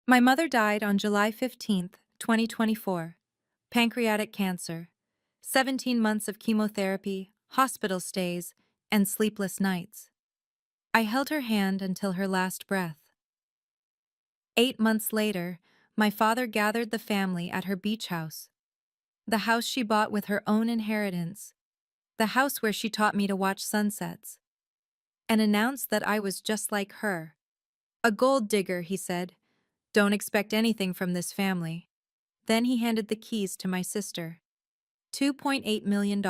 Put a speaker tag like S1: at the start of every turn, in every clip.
S1: My mother died on July 15th, 2024. Pancreatic cancer. 17 months of chemotherapy, hospital stays, and sleepless nights. I held her hand until her last breath. 8 months later, my father gathered the family at her beach house. The house she bought with her own inheritance. The house where she taught me to watch sunsets. And announced that I was just like her. A gold digger, he said. Don't expect anything from this family. Then he handed the keys to my sister. $2.8 million.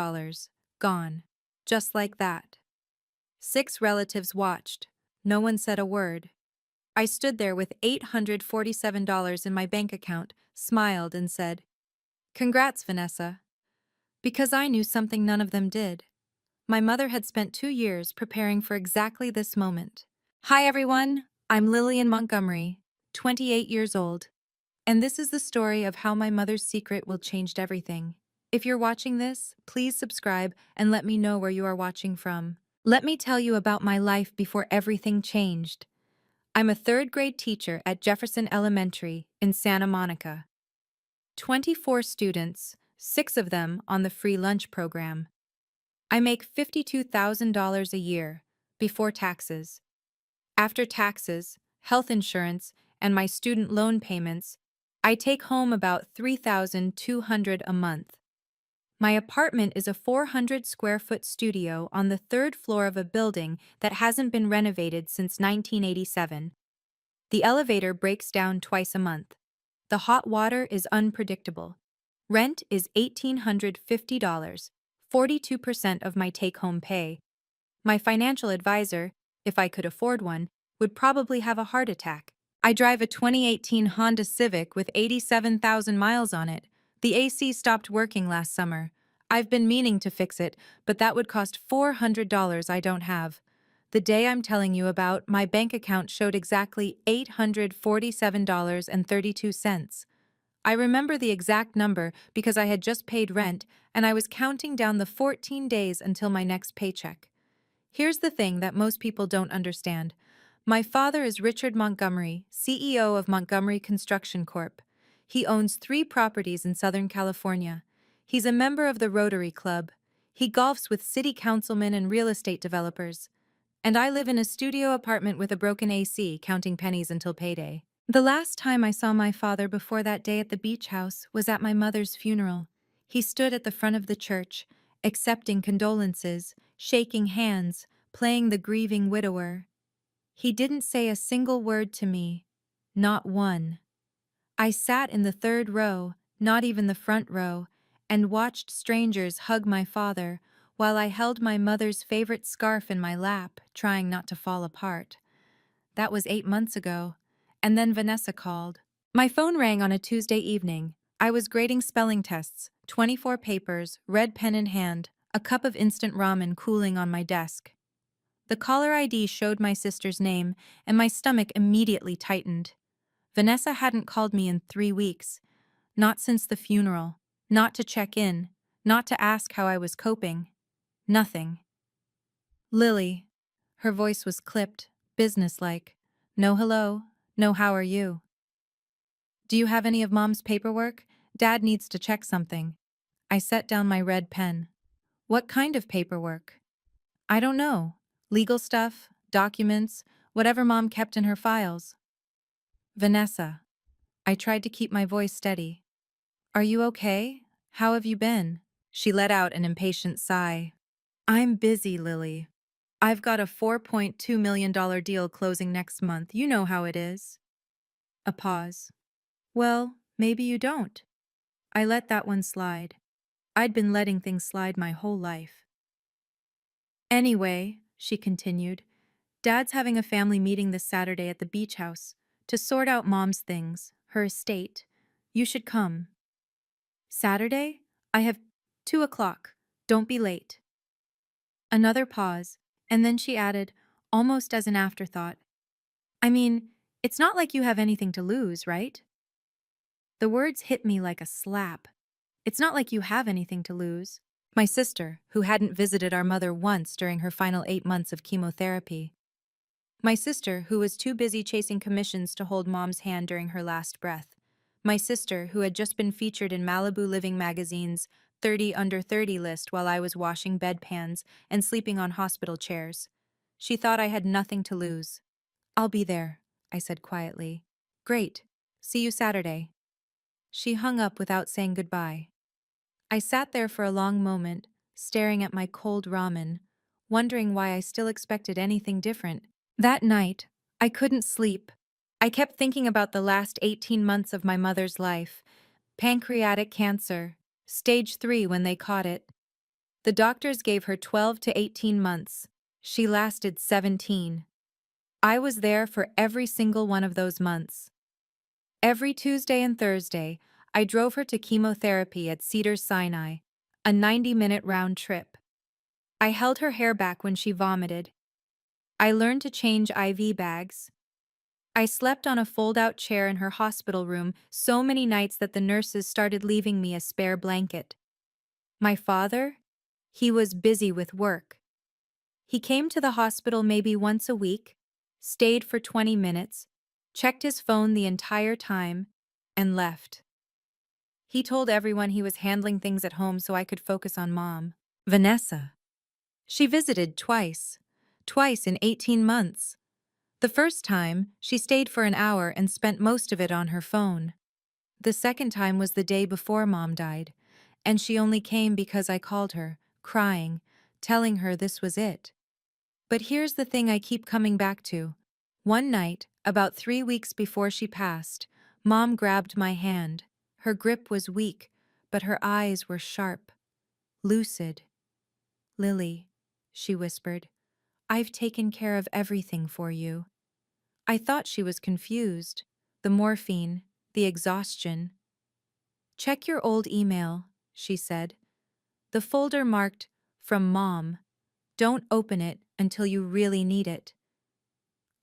S1: Gone. Just like that. 6 relatives watched. No one said a word. I stood there with $847 in my bank account, smiled, and said, "Congrats, Vanessa." Because I knew something none of them did. My mother had spent 2 years preparing for exactly this moment. Hi, everyone. I'm Lillian Montgomery, 28 years old. And this is the story of how my mother's secret will change everything. If you're watching this, please subscribe and let me know where you are watching from. Let me tell you about my life before everything changed. I'm a third-grade teacher at Jefferson Elementary in Santa Monica. 24 students, 6 of them on the free lunch program. I make $52,000 a year, before taxes. After taxes, health insurance, and my student loan payments, I take home about $3,200 a month. My apartment is a 400-square-foot studio on the 3rd floor of a building that hasn't been renovated since 1987. The elevator breaks down twice a month. The hot water is unpredictable. Rent is $1,850, 42% of my take-home pay. My financial advisor, if I could afford one, would probably have a heart attack. I drive a 2018 Honda Civic with 87,000 miles on it. The AC stopped working last summer. I've been meaning to fix it, but that would cost $400 I don't have. The day I'm telling you about, my bank account showed exactly $847.32. I remember the exact number because I had just paid rent and I was counting down the 14 days until my next paycheck. Here's the thing that most people don't understand. My father is Richard Montgomery, CEO of Montgomery Construction Corp. He owns 3 properties in Southern California. He's a member of the Rotary Club. He golfs with city councilmen and real estate developers. And I live in a studio apartment with a broken AC, counting pennies until payday. The last time I saw my father before that day at the beach house was at my mother's funeral. He stood at the front of the church, accepting condolences, shaking hands, playing the grieving widower. He didn't say a single word to me. Not one. I sat in the 3rd row, not even the front row, and watched strangers hug my father while I held my mother's favorite scarf in my lap, trying not to fall apart. That was 8 months ago, and then Vanessa called. My phone rang on a Tuesday evening. I was grading spelling tests, 24 papers, red pen in hand, a cup of instant ramen cooling on my desk. The caller ID showed my sister's name, and my stomach immediately tightened. Vanessa hadn't called me in 3 weeks. Not since the funeral. Not to check in. Not to ask how I was coping. Nothing. Lily. Her voice was clipped, businesslike. No hello. No how are you. Do you have any of Mom's paperwork? Dad needs to check something. I set down my red pen. What kind of paperwork? I don't know. Legal stuff, documents, whatever Mom kept in her files. Vanessa. I tried to keep my voice steady. Are you okay? How have you been? She let out an impatient sigh. I'm busy, Lily. I've got a $4.2 million deal closing next month. You know how it is. A pause. Well, maybe you don't. I let that one slide. I'd been letting things slide my whole life. Anyway, she continued, Dad's having a family meeting this Saturday at the beach house to sort out Mom's things, her estate. You should come. Saturday? I have 2 o'clock. Don't be late. Another pause, and then she added, almost as an afterthought, I mean, it's not like you have anything to lose, right? The words hit me like a slap. It's not like you have anything to lose. My sister, who hadn't visited our mother once during her final 8 months of chemotherapy. My sister, who was too busy chasing commissions to hold Mom's hand during her last breath. My sister, who had just been featured in Malibu Living magazine's 30 Under 30 list while I was washing bedpans and sleeping on hospital chairs. She thought I had nothing to lose. "I'll be there," I said quietly. "Great. See you Saturday." She hung up without saying goodbye. I sat there for a long moment, staring at my cold ramen, wondering why I still expected anything different. That night, I couldn't sleep. I kept thinking about the last 18 months of my mother's life. Pancreatic cancer, stage 3 when they caught it. The doctors gave her 12 to 18 months. She lasted 17. I was there for every single one of those months. Every Tuesday and Thursday, I drove her to chemotherapy at Cedars-Sinai, a 90-minute round trip. I held her hair back when she vomited. I learned to change IV bags. I slept on a fold-out chair in her hospital room so many nights that the nurses started leaving me a spare blanket. My father? He was busy with work. He came to the hospital maybe once a week, stayed for 20 minutes, checked his phone the entire time, and left. He told everyone he was handling things at home so I could focus on Mom. Vanessa. She visited twice. Twice in 18 months. The first time, she stayed for an hour and spent most of it on her phone. The second time was the day before Mom died, and she only came because I called her, crying, telling her this was it. But here's the thing I keep coming back to. One night, about 3 weeks before she passed, Mom grabbed my hand. Her grip was weak, but her eyes were sharp, lucid. "Lily," she whispered, "I've taken care of everything for you." I thought she was confused. The morphine, the exhaustion. "Check your old email," she said. "The folder marked, 'From Mom.' Don't open it until you really need it."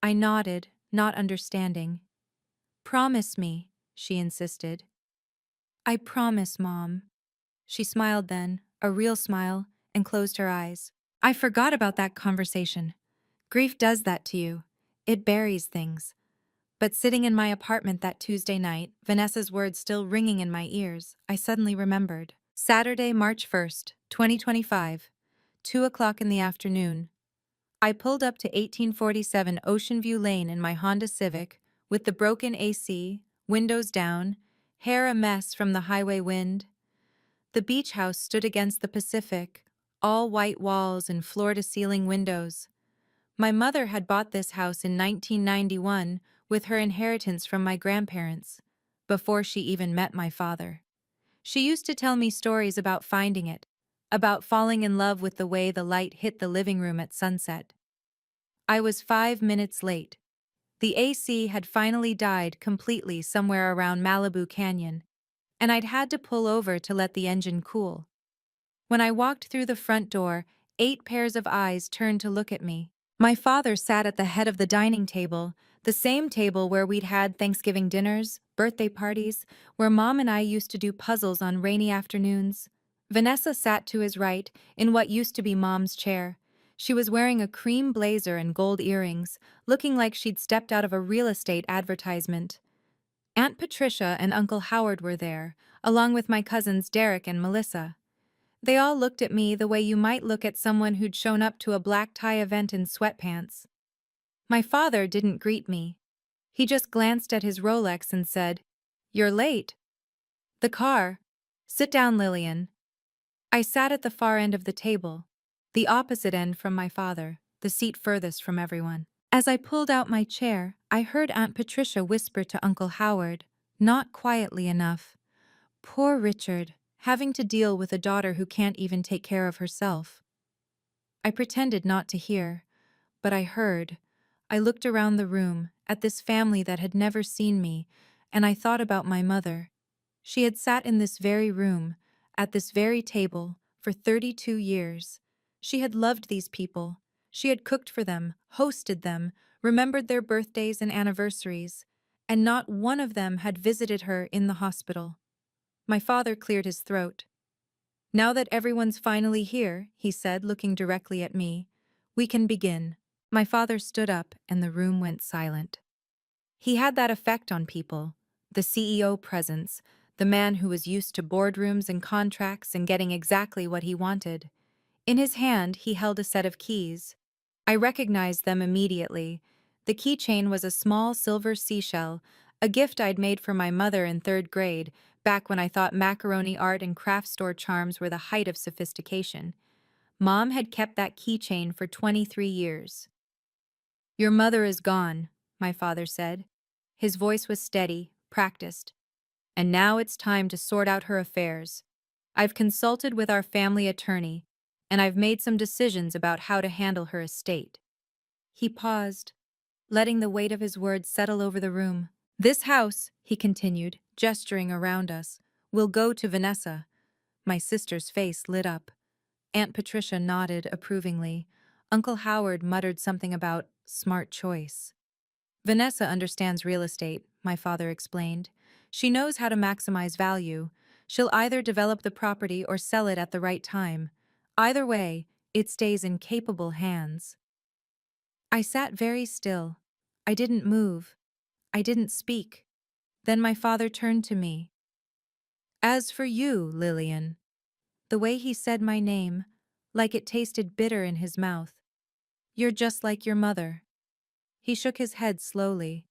S1: I nodded, not understanding. "Promise me," she insisted. "I promise, Mom." She smiled then, a real smile, and closed her eyes. I forgot about that conversation. Grief does that to you. It buries things. But sitting in my apartment that Tuesday night, Vanessa's words still ringing in my ears, I suddenly remembered. Saturday, March 1st, 2025, 2 o'clock in the afternoon. I pulled up to 1847 Ocean View Lane in my Honda Civic, with the broken AC, windows down, hair a mess from the highway wind. The beach house stood against the Pacific, all white walls and floor-to-ceiling windows. My mother had bought this house in 1991 with her inheritance from my grandparents, before she even met my father. She used to tell me stories about finding it, about falling in love with the way the light hit the living room at sunset. I was 5 minutes late. The AC had finally died completely somewhere around Malibu Canyon, and I'd had to pull over to let the engine cool. When I walked through the front door, 8 pairs of eyes turned to look at me. My father sat at the head of the dining table, the same table where we'd had Thanksgiving dinners, birthday parties, where Mom and I used to do puzzles on rainy afternoons. Vanessa sat to his right, in what used to be Mom's chair. She was wearing a cream blazer and gold earrings, looking like she'd stepped out of a real estate advertisement. Aunt Patricia and Uncle Howard were there, along with my cousins Derek and Melissa. They all looked at me the way you might look at someone who'd shown up to a black tie event in sweatpants. My father didn't greet me. He just glanced at his Rolex and said, "You're late." "The car." "Sit down, Lillian." I sat at the far end of the table, the opposite end from my father, the seat furthest from everyone. As I pulled out my chair, I heard Aunt Patricia whisper to Uncle Howard, not quietly enough, "Poor Richard, having to deal with a daughter who can't even take care of herself." I pretended not to hear, but I heard. I looked around the room, at this family that had never seen me, and I thought about my mother. She had sat in this very room, at this very table, for 32 years. She had loved these people. She had cooked for them, hosted them, remembered their birthdays and anniversaries, and not one of them had visited her in the hospital. My father cleared his throat. "Now that everyone's finally here," he said, looking directly at me, "we can begin." My father stood up and the room went silent. He had that effect on people, the CEO presence, the man who was used to boardrooms and contracts and getting exactly what he wanted. In his hand, he held a set of keys. I recognized them immediately. The keychain was a small silver seashell, a gift I'd made for my mother in third grade, back when I thought macaroni art and craft store charms were the height of sophistication. Mom had kept that keychain for 23 years. Your mother is gone, my father said. His voice was steady, practiced. And now it's time to sort out her affairs. I've consulted with our family attorney, and I've made some decisions about how to handle her estate. He paused, letting the weight of his words settle over the room. This house, he continued, gesturing around us, will go to Vanessa. My sister's face lit up. Aunt Patricia nodded approvingly. Uncle Howard muttered something about smart choice. Vanessa understands real estate, my father explained. She knows how to maximize value. She'll either develop the property or sell it at the right time. Either way, it stays in capable hands. I sat very still. I didn't move. I didn't speak. Then my father turned to me. As for you, Lillian, the way he said my name, like it tasted bitter in his mouth. You're just like your mother. He shook his head slowly.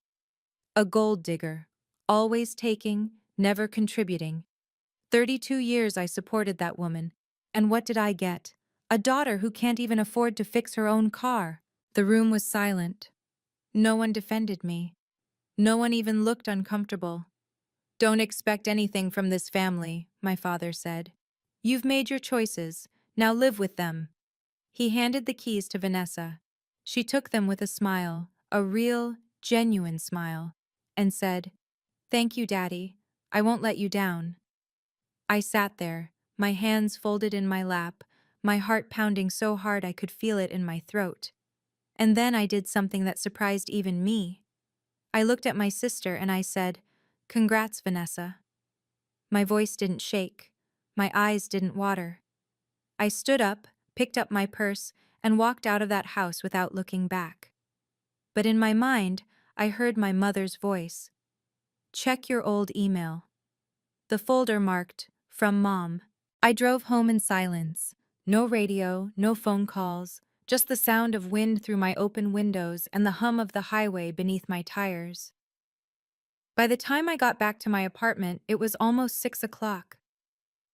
S1: A gold digger, always taking, never contributing. 32 years I supported that woman, and what did I get? A daughter who can't even afford to fix her own car. The room was silent. No one defended me. No one even looked uncomfortable. Don't expect anything from this family, my father said. You've made your choices, now live with them. He handed the keys to Vanessa. She took them with a smile, a real, genuine smile, and said, Thank you, Daddy. I won't let you down. I sat there, my hands folded in my lap, my heart pounding so hard I could feel it in my throat. And then I did something that surprised even me. I looked at my sister and I said, Congrats, Vanessa. My voice didn't shake. My eyes didn't water. I stood up, picked up my purse, and walked out of that house without looking back. But in my mind, I heard my mother's voice. Check your old email. The folder marked, From Mom. I drove home in silence. No radio, no phone calls, just the sound of wind through my open windows and the hum of the highway beneath my tires. By the time I got back to my apartment, it was almost 6 o'clock.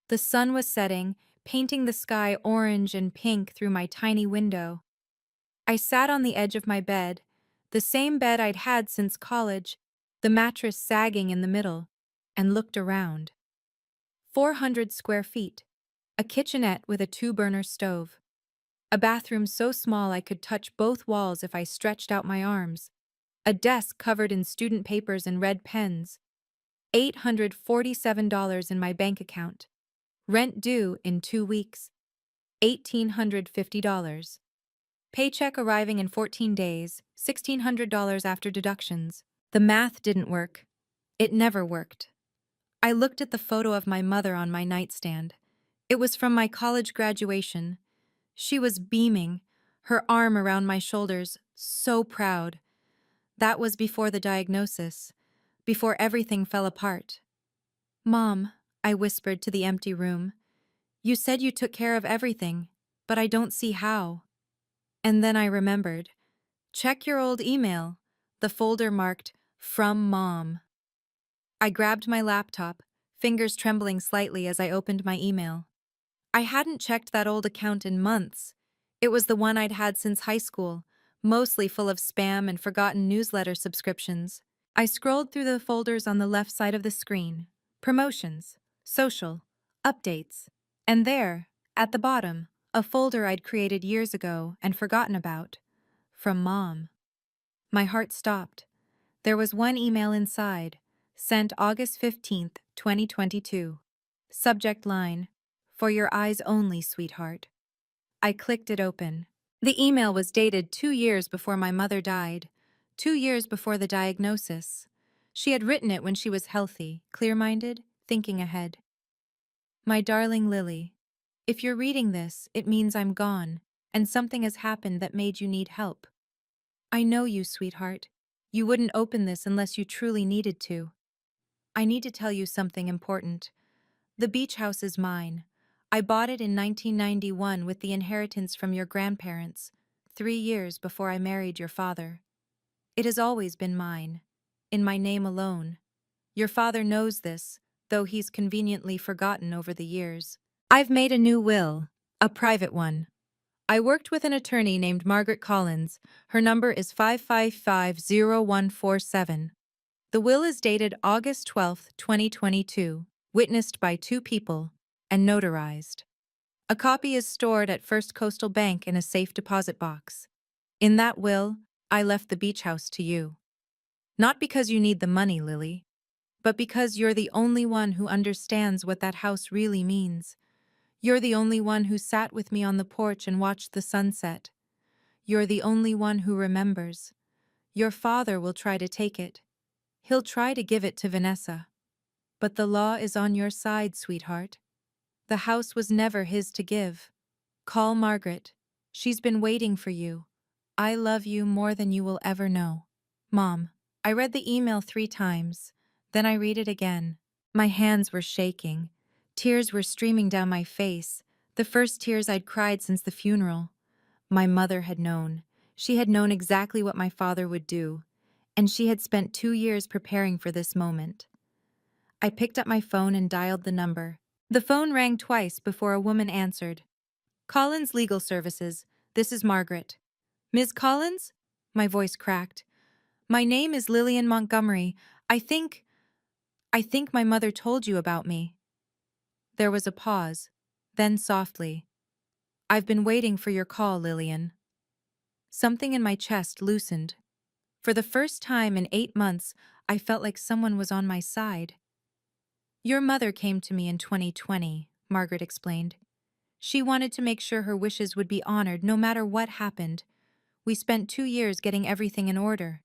S1: The sun was setting, painting the sky orange and pink through my tiny window. I sat on the edge of my bed, the same bed I'd had since college, the mattress sagging in the middle, and looked around. 400 square feet, a kitchenette with a 2-burner stove, a bathroom so small I could touch both walls if I stretched out my arms, a desk covered in student papers and red pens, $847 in my bank account, rent due in 2 weeks, $1,850. Paycheck arriving in 14 days, $1,600 after deductions. The math didn't work. It never worked. I looked at the photo of my mother on my nightstand. It was from my college graduation. She was beaming, her arm around my shoulders, so proud. That was before the diagnosis, before everything fell apart. Mom, I whispered to the empty room, you said you took care of everything, but I don't see how. And then I remembered. Check your old email. The folder marked, From Mom. I grabbed my laptop, fingers trembling slightly as I opened my email. I hadn't checked that old account in months. It was the one I'd had since high school, mostly full of spam and forgotten newsletter subscriptions. I scrolled through the folders on the left side of the screen. Promotions, social, updates. And there, at the bottom, a folder I'd created years ago and forgotten about. From Mom. My heart stopped. There was one email inside, sent August 15th, 2022. Subject line, For your eyes only, sweetheart. I clicked it open. The email was dated 2 years before my mother died, 2 years before the diagnosis. She had written it when she was healthy, clear-minded, thinking ahead. My darling Lily, if you're reading this, it means I'm gone, and something has happened that made you need help. I know you, sweetheart. You wouldn't open this unless you truly needed to. I need to tell you something important. The beach house is mine. I bought it in 1991 with the inheritance from your grandparents, 3 years before I married your father. It has always been mine, in my name alone. Your father knows this, though he's conveniently forgotten over the years. I've made a new will, a private one. I worked with an attorney named Margaret Collins. Her number is 5550147. The will is dated August 12, 2022, witnessed by 2 people, and notarized. A copy is stored at First Coastal Bank in a safe deposit box. In that will, I left the beach house to you. Not because you need the money, Lily, but because you're the only one who understands what that house really means. You're the only one who sat with me on the porch and watched the sunset. You're the only one who remembers. Your father will try to take it. He'll try to give it to Vanessa. But the law is on your side, sweetheart. The house was never his to give. Call Margaret. She's been waiting for you. I love you more than you will ever know. Mom, I read the email 3 times. Then I read it again. My hands were shaking. Tears were streaming down my face, the first tears I'd cried since the funeral. My mother had known. She had known exactly what my father would do, and she had spent 2 years preparing for this moment. I picked up my phone and dialed the number. The phone rang twice before a woman answered. Collins Legal Services, this is Margaret. Ms. Collins? My voice cracked. My name is Lillian Montgomery. I think my mother told you about me. There was a pause, then softly. I've been waiting for your call, Lillian. Something in my chest loosened. For the first time in 8 months, I felt like someone was on my side. Your mother came to me in 2020, Margaret explained. She wanted to make sure her wishes would be honored no matter what happened. We spent 2 years getting everything in order.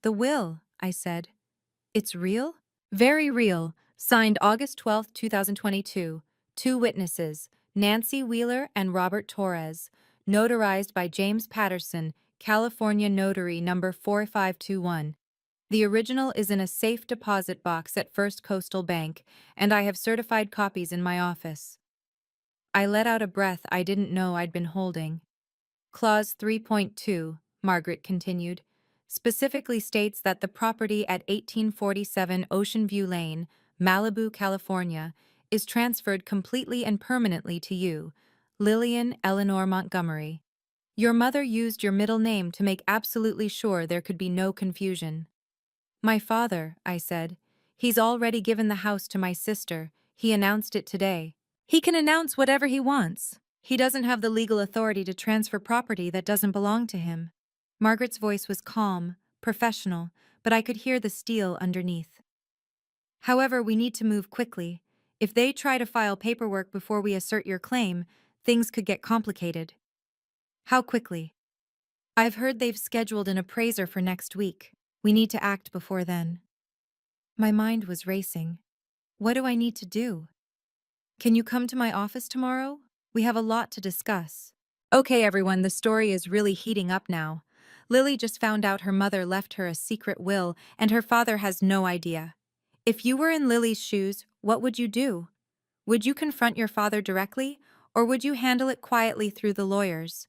S1: The will, I said. It's real? Very real. Signed August 12, 2022. 2 witnesses, Nancy Wheeler and Robert Torres. Notarized by James Patterson, California Notary number 4521. The original is in a safe deposit box at First Coastal Bank, and I have certified copies in my office. I let out a breath I didn't know I'd been holding. Clause 3.2, Margaret continued, specifically states that the property at 1847 Ocean View Lane, Malibu, California, is transferred completely and permanently to you, Lillian Eleanor Montgomery. Your mother used your middle name to make absolutely sure there could be no confusion. My father, I said. He's already given the house to my sister. He announced it today. He can announce whatever he wants. He doesn't have the legal authority to transfer property that doesn't belong to him. Margaret's voice was calm, professional, but I could hear the steel underneath. However, we need to move quickly. If they try to file paperwork before we assert your claim, things could get complicated. How quickly? I've heard they've scheduled an appraiser for next week. We need to act before then. My mind was racing. What do I need to do? Can you come to my office tomorrow? We have a lot to discuss. Okay, everyone, the story is really heating up now. Lily just found out her mother left her a secret will, and her father has no idea. If you were in Lily's shoes, what would you do? Would you confront your father directly, or would you handle it quietly through the lawyers?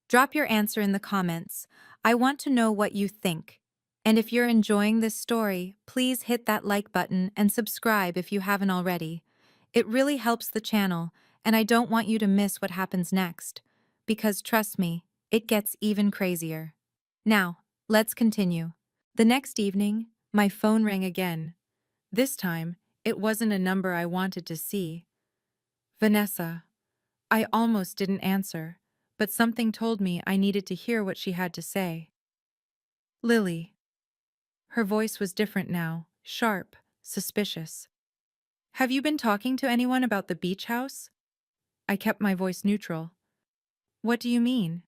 S1: Drop your answer in the comments. I want to know what you think. And if you're enjoying this story, please hit that like button and subscribe if you haven't already. It really helps the channel, and I don't want you to miss what happens next. Because trust me, it gets even crazier. Now, let's continue. The next evening, my phone rang again. This time, it wasn't a number I wanted to see. Vanessa. I almost didn't answer, but something told me I needed to hear what she had to say. Lily. Her voice was different now, sharp, suspicious. Have you been talking to anyone about the beach house? I kept my voice neutral. What do you mean?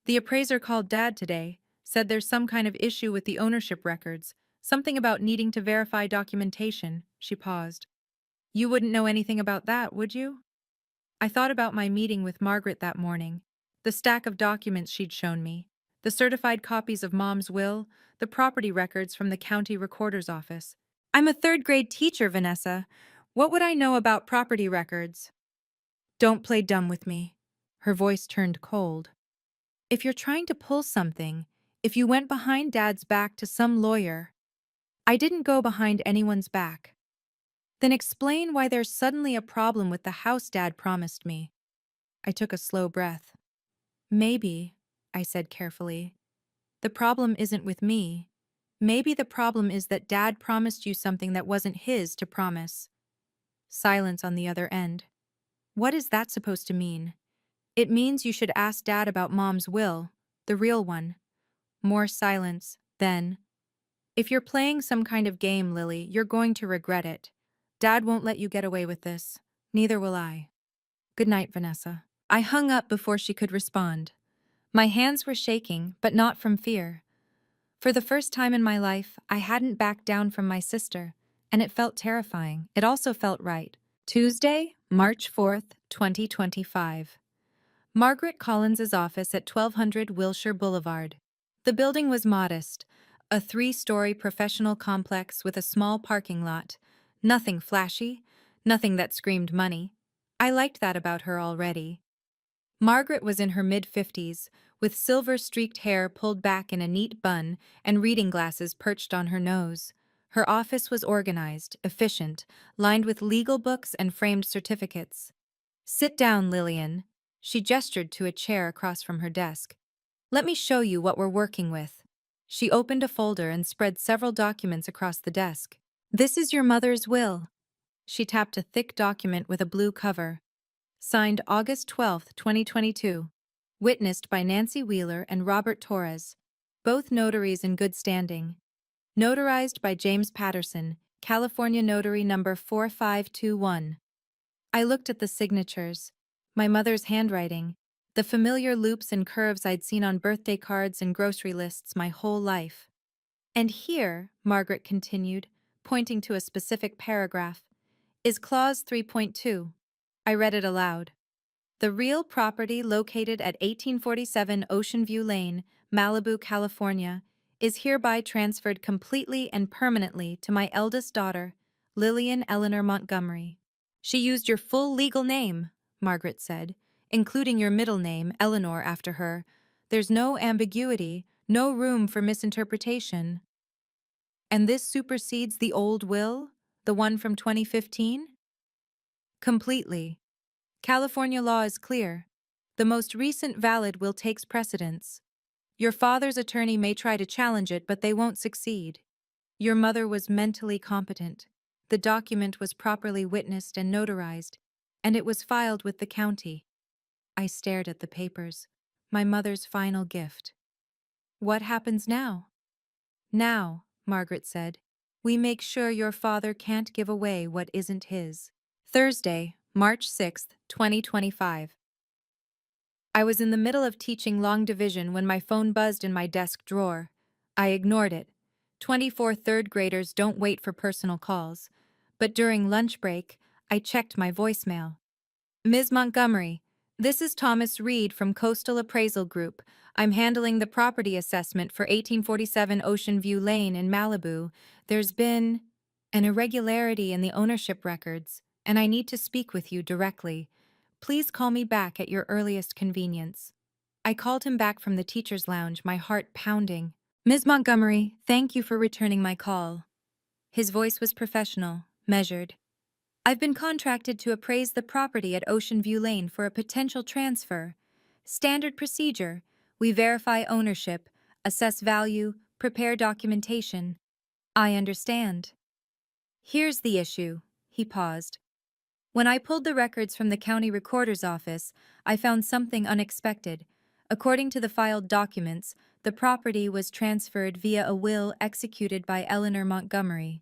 S1: The appraiser called Dad today, said there's some kind of issue with the ownership records, something about needing to verify documentation. She paused. You wouldn't know anything about that, would you? I thought about my meeting with Margaret that morning, the stack of documents she'd shown me, The certified copies of Mom's will, the property records from the county recorder's office. I'm a third-grade teacher, Vanessa. What would I know about property records? Don't play dumb with me. Her voice turned cold. If you're trying to pull something, if you went behind Dad's back to some lawyer, I didn't go behind anyone's back. Then explain why there's suddenly a problem with the house Dad promised me. I took a slow breath. Maybe, I said carefully, the problem isn't with me. Maybe the problem is that Dad promised you something that wasn't his to promise. Silence on the other end. What is that supposed to mean? It means you should ask Dad about Mom's will, the real one. More silence, then. If you're playing some kind of game, Lily, you're going to regret it. Dad won't let you get away with this. Neither will I. Good night, Vanessa. I hung up before she could respond. My hands were shaking, but not from fear. For the first time in my life, I hadn't backed down from my sister, and it felt terrifying. It also felt right. Tuesday, March 4th, 2025. Margaret Collins's office at 1200 Wilshire Boulevard. The building was modest, a 3-story professional complex with a small parking lot. Nothing flashy, nothing that screamed money. I liked that about her already. Margaret was in her mid-50s, with silver-streaked hair pulled back in a neat bun and reading glasses perched on her nose. Her office was organized, efficient, lined with legal books and framed certificates. Sit down, Lillian. She gestured to a chair across from her desk. Let me show you what we're working with. She opened a folder and spread several documents across the desk. This is your mother's will. She tapped a thick document with a blue cover. Signed August 12, 2022. Witnessed by Nancy Wheeler and Robert Torres, both notaries in good standing. Notarized by James Patterson, California Notary number 4521. I looked at the signatures. My mother's handwriting. The familiar loops and curves I'd seen on birthday cards and grocery lists my whole life. And here, Margaret continued, pointing to a specific paragraph, is Clause 3.2. I read it aloud. The real property located at 1847 Ocean View Lane, Malibu, California, is hereby transferred completely and permanently to my eldest daughter, Lillian Eleanor Montgomery. She used your full legal name, Margaret said, including your middle name, Eleanor, after her. There's no ambiguity, no room for misinterpretation. And this supersedes the old will, the one from 2015? Completely. California law is clear. The most recent valid will takes precedence. Your father's attorney may try to challenge it, but they won't succeed. Your mother was mentally competent. The document was properly witnessed and notarized, and it was filed with the county. I stared at the papers. My mother's final gift. What happens now? Now, Margaret said, we make sure your father can't give away what isn't his. Thursday, March 6th, 2025. I was in the middle of teaching long division when my phone buzzed in my desk drawer. I ignored it. 24 third graders don't wait for personal calls. But during lunch break, I checked my voicemail. Ms. Montgomery, this is Thomas Reed from Coastal Appraisal Group. I'm handling the property assessment for 1847 Ocean View Lane in Malibu. There's been an irregularity in the ownership records, and I need to speak with you directly. Please call me back at your earliest convenience. I called him back from the teacher's lounge, my heart pounding. Ms. Montgomery, thank you for returning my call. His voice was professional, measured. I've been contracted to appraise the property at Ocean View Lane for a potential transfer. Standard procedure. We verify ownership, assess value, prepare documentation. I understand. Here's the issue. He paused. When I pulled the records from the county recorder's office, I found something unexpected. According to the filed documents, the property was transferred via a will executed by Eleanor Montgomery,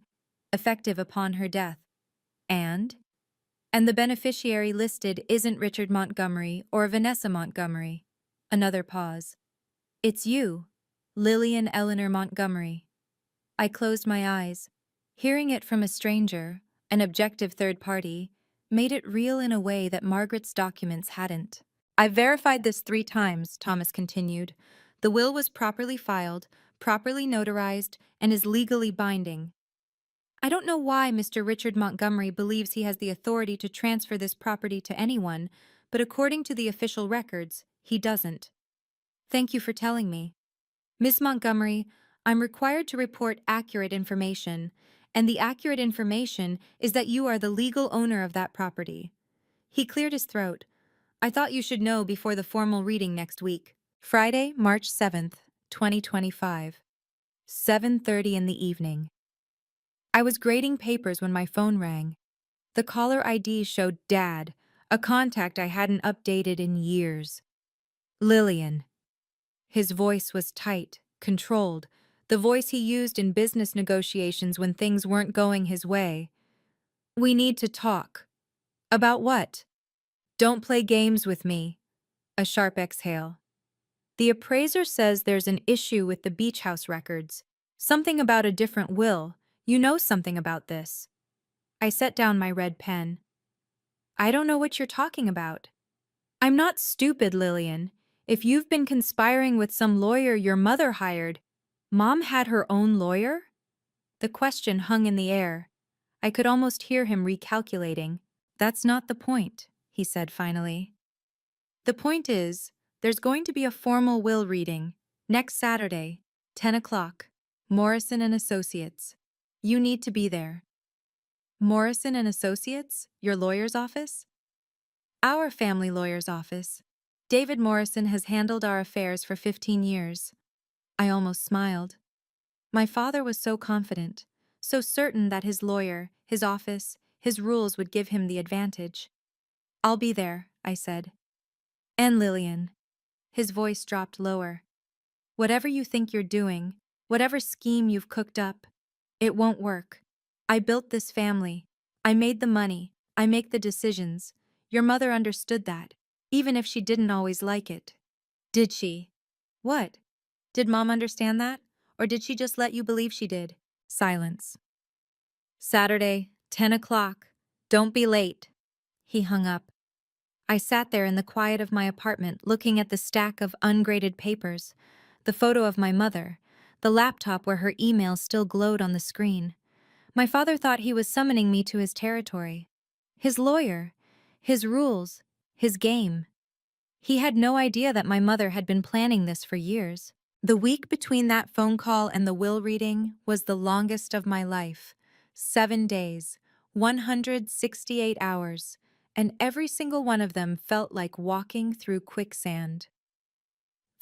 S1: effective upon her death. And the beneficiary listed isn't Richard Montgomery or Vanessa Montgomery. Another pause. It's you, Lillian Eleanor Montgomery. I closed my eyes. Hearing it from a stranger, an objective third party, made it real in a way that Margaret's documents hadn't. I've verified this 3 times, Thomas continued. The will was properly filed, properly notarized, and is legally binding. I don't know why Mr. Richard Montgomery believes he has the authority to transfer this property to anyone, but according to the official records, he doesn't. Thank you for telling me. Miss Montgomery, I'm required to report accurate information, and the accurate information is that you are the legal owner of that property. He cleared his throat. I thought you should know before the formal reading next week. Friday, March 7th, 2025. 7:30 in the evening. I was grading papers when my phone rang. The caller ID showed Dad, a contact I hadn't updated in years. Lillian. His voice was tight, controlled, the voice he used in business negotiations when things weren't going his way. We need to talk. About what? Don't play games with me. A sharp exhale. The appraiser says there's an issue with the beach house records. Something about a different will. You know something about this. I set down my red pen. I don't know what you're talking about. I'm not stupid, Lillian. If you've been conspiring with some lawyer your mother hired, Mom had her own lawyer? The question hung in the air. I could almost hear him recalculating. That's not the point, he said finally. The point is, there's going to be a formal will reading next Saturday, 10 o'clock, Morrison and Associates. You need to be there. Morrison and Associates, your lawyer's office? Our family lawyer's office. David Morrison has handled our affairs for 15 years. I almost smiled. My father was so confident, so certain that his lawyer, his office, his rules would give him the advantage. I'll be there, I said. And Lillian. His voice dropped lower. Whatever you think you're doing, whatever scheme you've cooked up, it won't work. I built this family. I made the money. I make the decisions. Your mother understood that, even if she didn't always like it. Did she? What? Did Mom understand that? Or did she just let you believe she did? Silence. Saturday, 10 o'clock. Don't be late. He hung up. I sat there in the quiet of my apartment looking at the stack of ungraded papers, the photo of my mother, the laptop where her email still glowed on the screen. My father thought he was summoning me to his territory. His lawyer, his rules, his game. He had no idea that my mother had been planning this for years. The week between that phone call and the will reading was the longest of my life. 7 days, 168 hours, and every single one of them felt like walking through quicksand.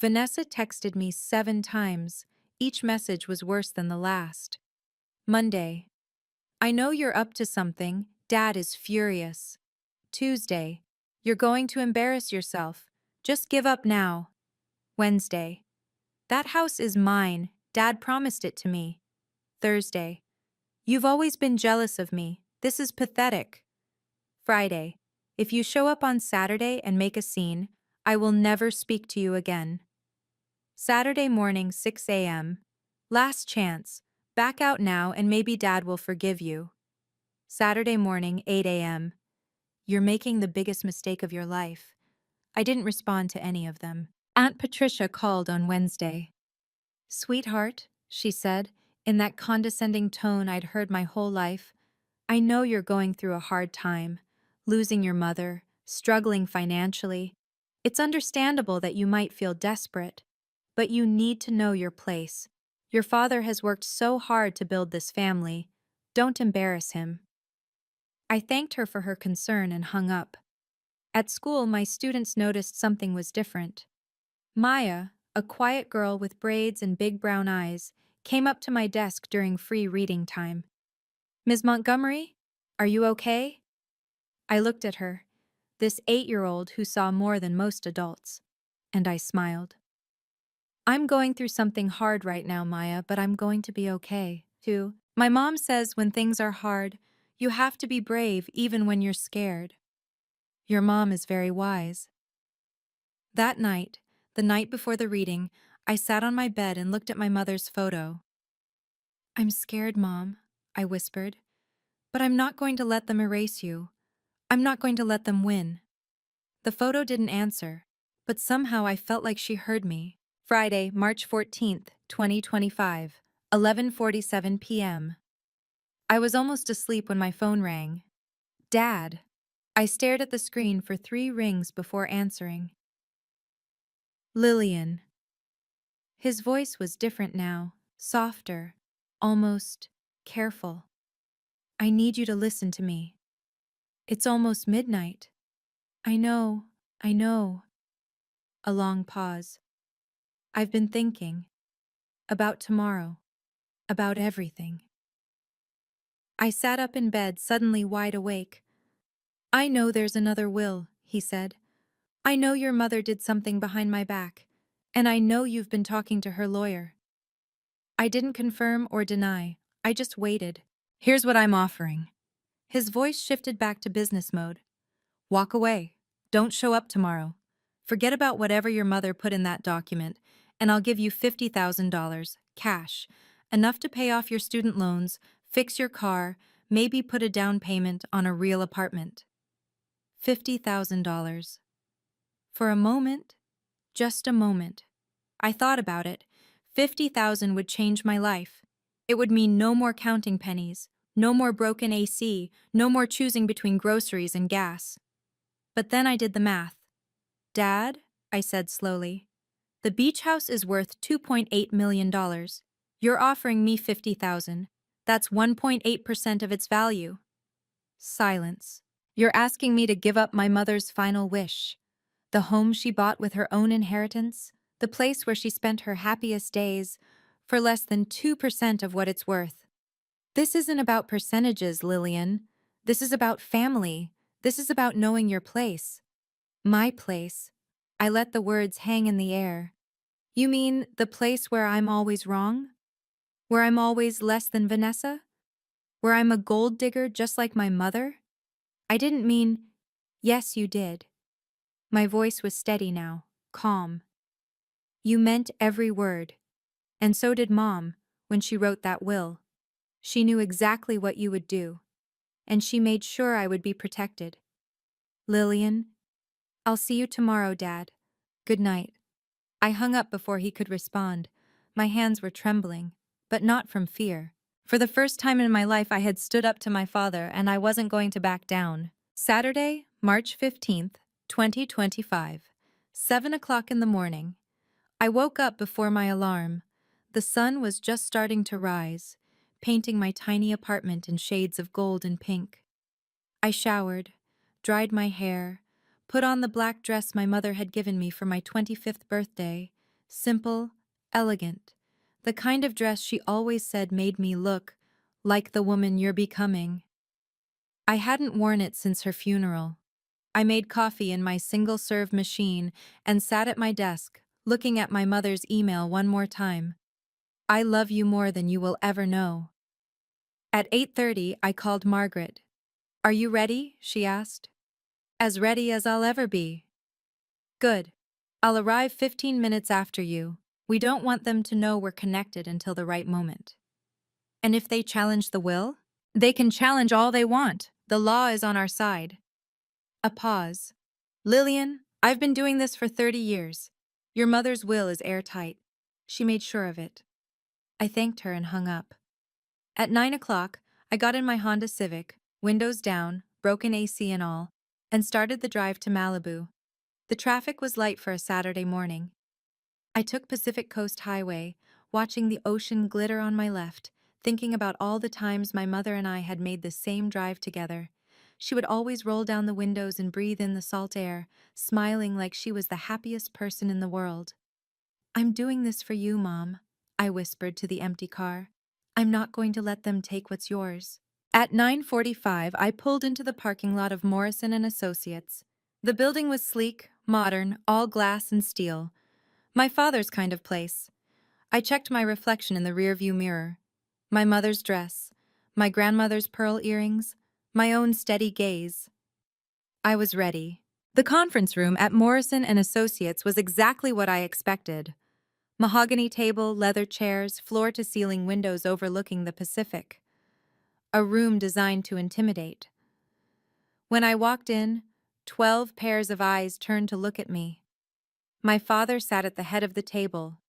S1: Vanessa texted me 7 times. Each message was worse than the last. Monday. I know you're up to something. Dad is furious. Tuesday. You're going to embarrass yourself. Just give up now. Wednesday. That house is mine. Dad promised it to me. Thursday. You've always been jealous of me. This is pathetic. Friday. If you show up on Saturday and make a scene, I will never speak to you again. Saturday morning, 6 a.m. Last chance. Back out now and maybe Dad will forgive you. Saturday morning, 8 a.m. You're making the biggest mistake of your life. I didn't respond to any of them. Aunt Patricia called on Wednesday. Sweetheart, she said, in that condescending tone I'd heard my whole life, I know you're going through a hard time, losing your mother, struggling financially. It's understandable that you might feel desperate, but you need to know your place. Your father has worked so hard to build this family. Don't embarrass him. I thanked her for her concern and hung up. At school, my students noticed something was different. Maya, a quiet girl with braids and big brown eyes, came up to my desk during free reading time. Ms. Montgomery, are you okay? I looked at her, this 8-year-old who saw more than most adults, and I smiled. I'm going through something hard right now, Maya, but I'm going to be okay, too. My mom says when things are hard, you have to be brave even when you're scared. Your mom is very wise. That night, the night before the reading, I sat on my bed and looked at my mother's photo. I'm scared, Mom, I whispered, but I'm not going to let them erase you. I'm not going to let them win. The photo didn't answer, but somehow I felt like she heard me. Friday, March 14th, 2025, 11:47 p.m. I was almost asleep when my phone rang. Dad. I stared at the screen for 3 rings before answering. Lillian. His voice was different now, softer, almost careful. I need you to listen to me. It's almost midnight. I know, I know. A long pause. I've been thinking. About tomorrow. About everything. I sat up in bed, suddenly wide awake. I know there's another will, he said. I know your mother did something behind my back. And I know you've been talking to her lawyer. I didn't confirm or deny. I just waited. Here's what I'm offering. His voice shifted back to business mode. Walk away. Don't show up tomorrow. Forget about whatever your mother put in that document, and I'll give you $50,000, cash, enough to pay off your student loans, fix your car, maybe put a down payment on a real apartment. $50,000. For a moment, just a moment, I thought about it. 50,000 would change my life. It would mean no more counting pennies, no more broken AC, no more choosing between groceries and gas. But then I did the math. Dad, I said slowly, the beach house is worth $2.8 million. You're offering me 50,000. That's 1.8% of its value. Silence. You're asking me to give up my mother's final wish. The home she bought with her own inheritance, the place where she spent her happiest days, for less than 2% of what it's worth. This isn't about percentages, Lillian. This is about family. This is about knowing your place. My place. I let the words hang in the air. You mean the place where I'm always wrong? Where I'm always less than Vanessa? Where I'm a gold digger just like my mother? I didn't mean, yes, you did. My voice was steady now, calm. You meant every word. And so did Mom, when she wrote that will. She knew exactly what you would do. And she made sure I would be protected. Lillian, I'll see you tomorrow, Dad. Good night. I hung up before he could respond. My hands were trembling, but not from fear. For the first time in my life, I had stood up to my father, and I wasn't going to back down. Saturday, March 15th, 2025, 7 o'clock in the morning. I woke up before my alarm. The sun was just starting to rise, painting my tiny apartment in shades of gold and pink. I showered, dried my hair, put on the black dress my mother had given me for my 25th birthday, simple, elegant, the kind of dress she always said made me look like the woman you're becoming. I hadn't worn it since her funeral. I made coffee in my single-serve machine and sat at my desk, looking at my mother's email one more time. I love you more than you will ever know. At 8:30, I called Margaret. Are you ready? She asked. As ready as I'll ever be. Good. I'll arrive 15 minutes after you. We don't want them to know we're connected until the right moment. And if they challenge the will? They can challenge all they want. The law is on our side. A pause. Lillian, I've been doing this for 30 years. Your mother's will is airtight. She made sure of it. I thanked her and hung up. At 9 o'clock, I got in my Honda Civic, windows down, broken AC and all, and started the drive to Malibu. The traffic was light for a Saturday morning. I took Pacific Coast Highway, watching the ocean glitter on my left, thinking about all the times my mother and I had made the same drive together. She would always roll down the windows and breathe in the salt air, smiling like she was the happiest person in the world. I'm doing this for you, Mom, I whispered to the empty car. I'm not going to let them take what's yours. At 9:45, I pulled into the parking lot of Morrison and Associates. The building was sleek, modern, all glass and steel. My father's kind of place. I checked my reflection in the rearview mirror. My mother's dress, my grandmother's pearl earrings, my own steady gaze. I was ready. The conference room at Morrison and Associates was exactly what I expected. Mahogany table, leather chairs, floor-to-ceiling windows overlooking the Pacific. A room designed to intimidate. When I walked in, 12 pairs of eyes turned to look at me. My father sat at the head of the table,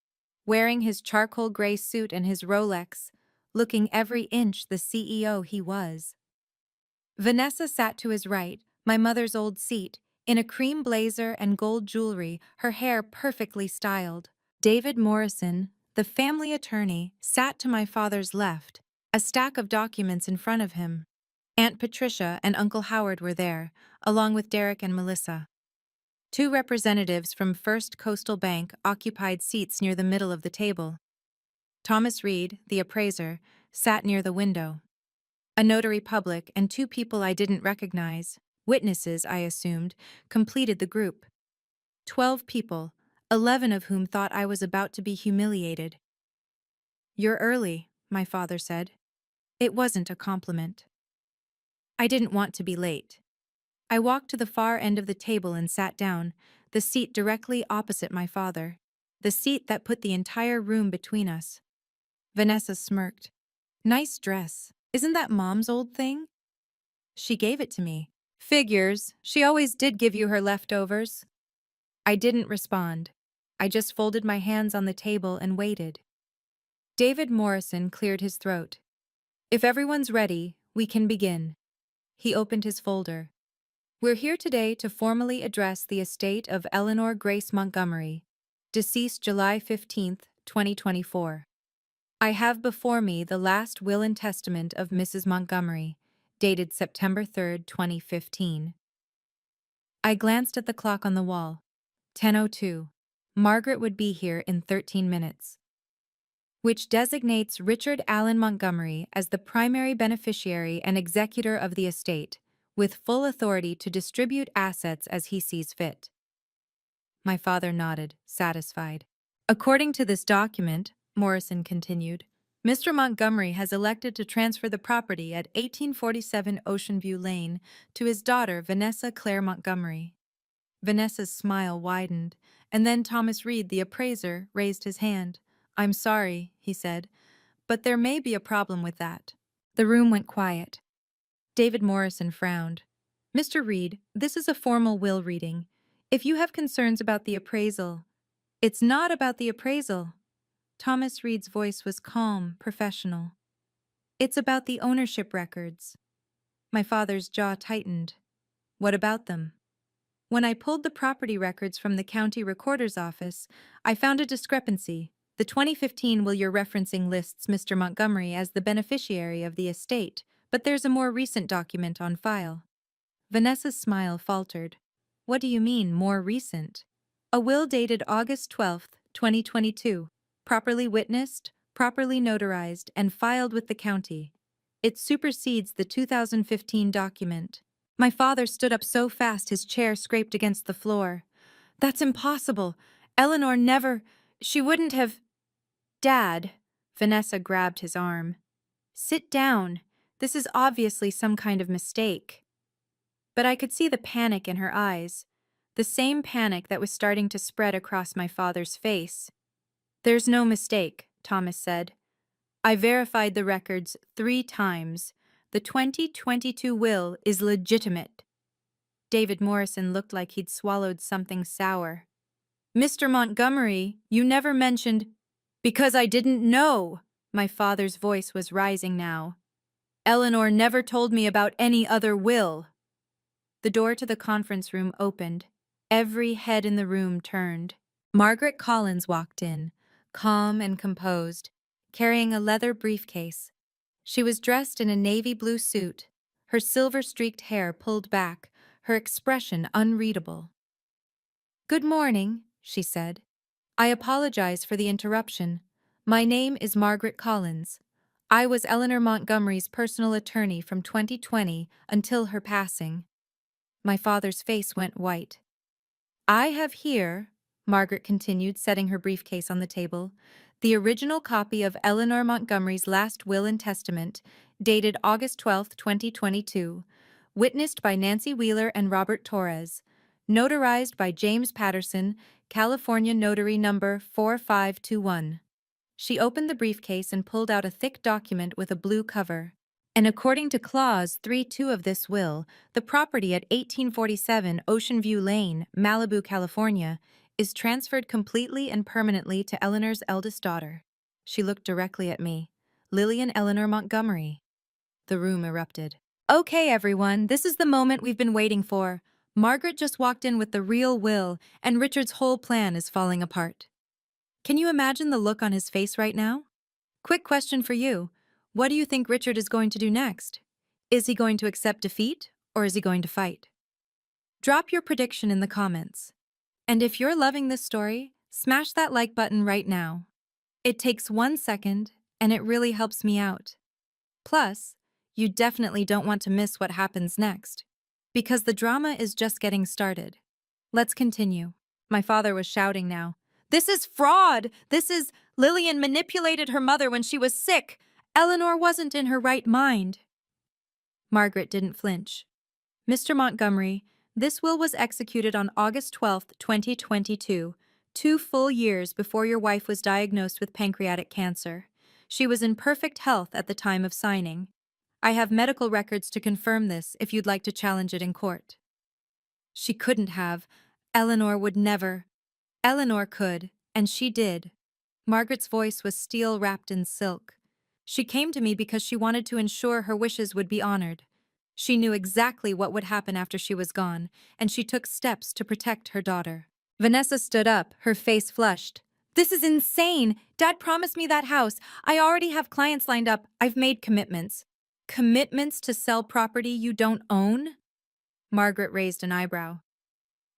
S1: wearing his charcoal gray suit and his Rolex, looking every inch the CEO he was. Vanessa sat to his right, my mother's old seat, in a cream blazer and gold jewelry, her hair perfectly styled. David Morrison, the family attorney, sat to my father's left, a stack of documents in front of him. Aunt Patricia and Uncle Howard were there, along with Derek and Melissa. Two representatives from First Coastal Bank occupied seats near the middle of the table. Thomas Reed, the appraiser, sat near the window. A notary public and two people I didn't recognize, witnesses I assumed, completed the group. 12 people, 11 of whom thought I was about to be humiliated. "You're early," my father said. It wasn't a compliment. I didn't want to be late. I walked to the far end of the table and sat down, the seat directly opposite my father, the seat that put the entire room between us. Vanessa smirked. "Nice dress. Isn't that Mom's old thing?" "She gave it to me." "Figures. She always did give you her leftovers." I didn't respond. I just folded my hands on the table and waited. David Morrison cleared his throat. "If everyone's ready, we can begin." He opened his folder. "We're here today to formally address the estate of Eleanor Grace Montgomery, deceased July 15th, 2024. I have before me the last will and testament of Mrs. Montgomery, dated September 3rd, 2015. I glanced at the clock on the wall. 10:02. Margaret would be here in 13 minutes. Which designates Richard Allen Montgomery as the primary beneficiary and executor of the estate, with full authority to distribute assets as he sees fit. My father nodded, satisfied. According to this document, Morrison continued, Mr. Montgomery has elected to transfer the property at 1847 Ocean View Lane to his daughter Vanessa Claire Montgomery. Vanessa's smile widened, and then Thomas Reed, the appraiser, raised his hand. "I'm sorry," he said, "but there may be a problem with that." The room went quiet. David Morrison frowned. "Mr. Reed, this is a formal will reading. If you have concerns about the appraisal—" "It's not about the appraisal." Thomas Reed's voice was calm, professional. "It's about the ownership records." My father's jaw tightened. "What about them?" "When I pulled the property records from the county recorder's office, I found a discrepancy. The 2015 will you're referencing lists Mr. Montgomery as the beneficiary of the estate, but there's a more recent document on file." Vanessa's smile faltered. "What do you mean, more recent?" "A will dated August 12th, 2022, properly witnessed, properly notarized, and filed with the county. It supersedes the 2015 document." My father stood up so fast his chair scraped against the floor. "That's impossible. Eleanor never— she wouldn't have—" "Dad," Vanessa grabbed his arm. "Sit down. This is obviously some kind of mistake." But I could see the panic in her eyes, the same panic that was starting to spread across my father's face. "There's no mistake," Thomas said. "I verified the records 3 times. The 2022 will is legitimate." David Morrison looked like he'd swallowed something sour. "Mr. Montgomery, you never mentioned—" "Because I didn't know." My father's voice was rising now. "Eleanor never told me about any other will." The door to the conference room opened. Every head in the room turned. Margaret Collins walked in, calm and composed, carrying a leather briefcase. She was dressed in a navy blue suit, her silver-streaked hair pulled back, her expression unreadable. "Good morning," she said. "I apologize for the interruption. My name is Margaret Collins. I was Eleanor Montgomery's personal attorney from 2020 until her passing." My father's face went white. "I have here," Margaret continued, setting her briefcase on the table, "the original copy of Eleanor Montgomery's last will and testament, dated August 12, 2022, witnessed by Nancy Wheeler and Robert Torres, notarized by James Patterson, California Notary Number 4521. She opened the briefcase and pulled out a thick document with a blue cover. "And according to Clause 3.2 of this will, the property at 1847 Ocean View Lane, Malibu, California, is transferred completely and permanently to Eleanor's eldest daughter. She looked directly at me. Lillian Eleanor Montgomery. The room erupted. Okay, everyone, this is the moment we've been waiting for. Margaret just walked in with the real will, and Richard's whole plan is falling apart. Can you imagine the look on his face right now? Quick question for you. What do you think Richard is going to do next? Is he going to accept defeat, or is he going to fight? Drop your prediction in the comments. And if you're loving this story, smash that like button right now. It takes 1 second, and it really helps me out. Plus, you definitely don't want to miss what happens next, because the drama is just getting started. Let's continue. My father was shouting now. This is fraud! Lillian manipulated her mother when she was sick! Eleanor wasn't in her right mind. Margaret didn't flinch. Mr. Montgomery, this will was executed on August 12th, 2022, 2 full years before your wife was diagnosed with pancreatic cancer. She was in perfect health at the time of signing. I have medical records to confirm this if you'd like to challenge it in court. She couldn't have. Eleanor would never. Eleanor could, and she did. Margaret's voice was steel wrapped in silk. She came to me because she wanted to ensure her wishes would be honored. She knew exactly what would happen after she was gone, and she took steps to protect her daughter. Vanessa stood up, her face flushed. This is insane! Dad promised me that house. I already have clients lined up. I've made commitments. Commitments to sell property you don't own? Margaret raised an eyebrow.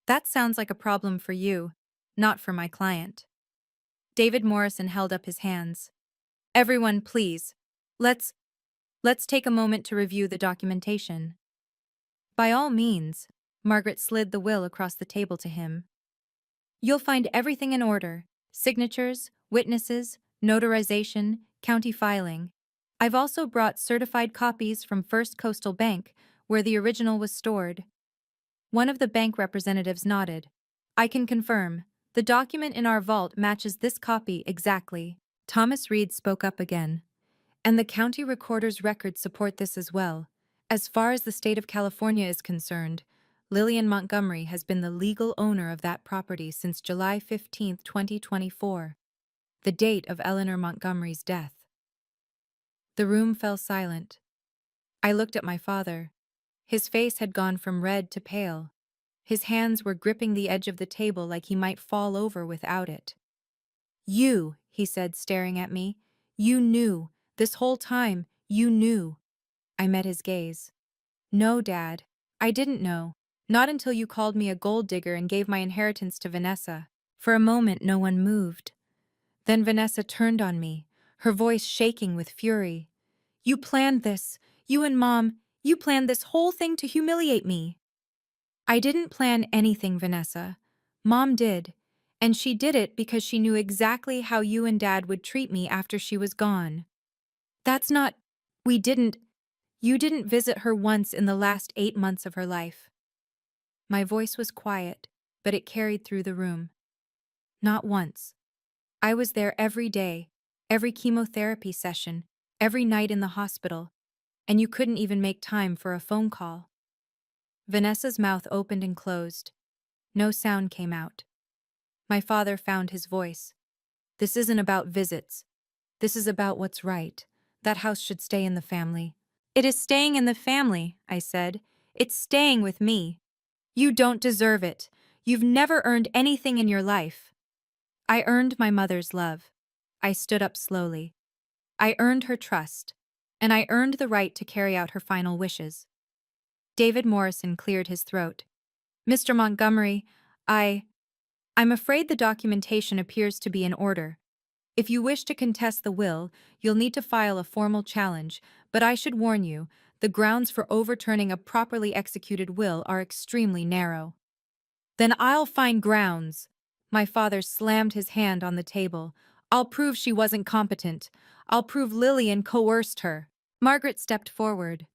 S1: That sounds like a problem for you, not for my client. David Morrison held up his hands. Everyone, please. Let's take a moment to review the documentation. By all means, Margaret slid the will across the table to him. You'll find everything in order. Signatures, witnesses, notarization, county filing. I've also brought certified copies from First Coastal Bank, where the original was stored. One of the bank representatives nodded. I can confirm. The document in our vault matches this copy exactly. Thomas Reed spoke up again. And the county recorder's records support this as well. As far as the state of California is concerned, Lillian Montgomery has been the legal owner of that property since July 15, 2024, the date of Eleanor Montgomery's death. The room fell silent. I looked at my father. His face had gone from red to pale. His hands were gripping the edge of the table like he might fall over without it. You, he said, staring at me. You knew. This whole time, you knew. I met his gaze. No, Dad. I didn't know. Not until you called me a gold digger and gave my inheritance to Vanessa. For a moment, no one moved. Then Vanessa turned on me, her voice shaking with fury. You planned this. You and Mom, you planned this whole thing to humiliate me. I didn't plan anything, Vanessa. Mom did. And she did it because she knew exactly how you and Dad would treat me after she was gone. That's not... You didn't visit her once in the last 8 months of her life. My voice was quiet, but it carried through the room. Not once. I was there every day, every chemotherapy session, every night in the hospital, and you couldn't even make time for a phone call. Vanessa's mouth opened and closed. No sound came out. My father found his voice. This isn't about visits. This is about what's right. That house should stay in the family. It is staying in the family, I said. It's staying with me. You don't deserve it. You've never earned anything in your life. I earned my mother's love. I stood up slowly. I earned her trust, and I earned the right to carry out her final wishes. David Morrison cleared his throat. Mr. Montgomery, I'm afraid the documentation appears to be in order. If you wish to contest the will, you'll need to file a formal challenge, but I should warn you, the grounds for overturning a properly executed will are extremely narrow. Then I'll find grounds. My father slammed his hand on the table. I'll prove she wasn't competent. I'll prove Lillian coerced her. Margaret stepped forward.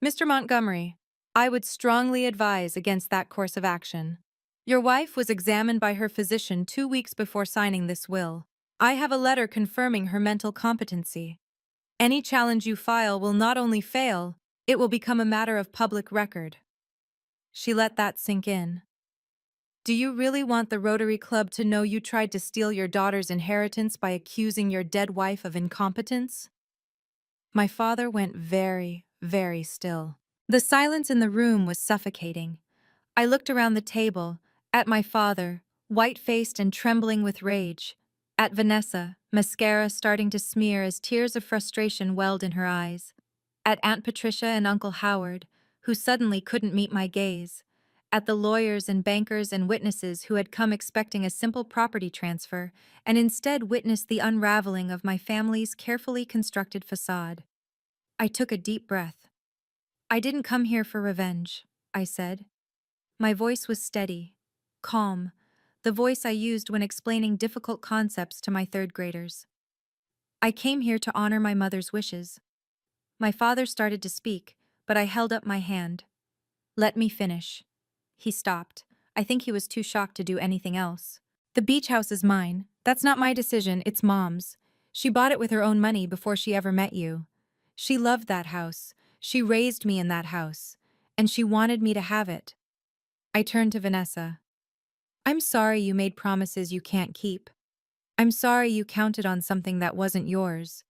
S1: Mr. Montgomery, I would strongly advise against that course of action. Your wife was examined by her physician 2 weeks before signing this will. I have a letter confirming her mental competency. Any challenge you file will not only fail, it will become a matter of public record. She let that sink in. Do you really want the Rotary Club to know you tried to steal your daughter's inheritance by accusing your dead wife of incompetence? My father went very, very still. The silence in the room was suffocating. I looked around the table, at my father, white-faced and trembling with rage, at Vanessa, mascara starting to smear as tears of frustration welled in her eyes, at Aunt Patricia and Uncle Howard, who suddenly couldn't meet my gaze, at the lawyers and bankers and witnesses who had come expecting a simple property transfer and instead witnessed the unraveling of my family's carefully constructed facade. I took a deep breath. I didn't come here for revenge, I said. My voice was steady, calm, the voice I used when explaining difficult concepts to my third graders. I came here to honor my mother's wishes. My father started to speak, but I held up my hand. Let me finish. He stopped. I think he was too shocked to do anything else. The beach house is mine. That's not my decision, it's Mom's. She bought it with her own money before she ever met you. She loved that house. She raised me in that house. And she wanted me to have it. I turned to Vanessa. I'm sorry you made promises you can't keep. I'm sorry you counted on something that wasn't yours.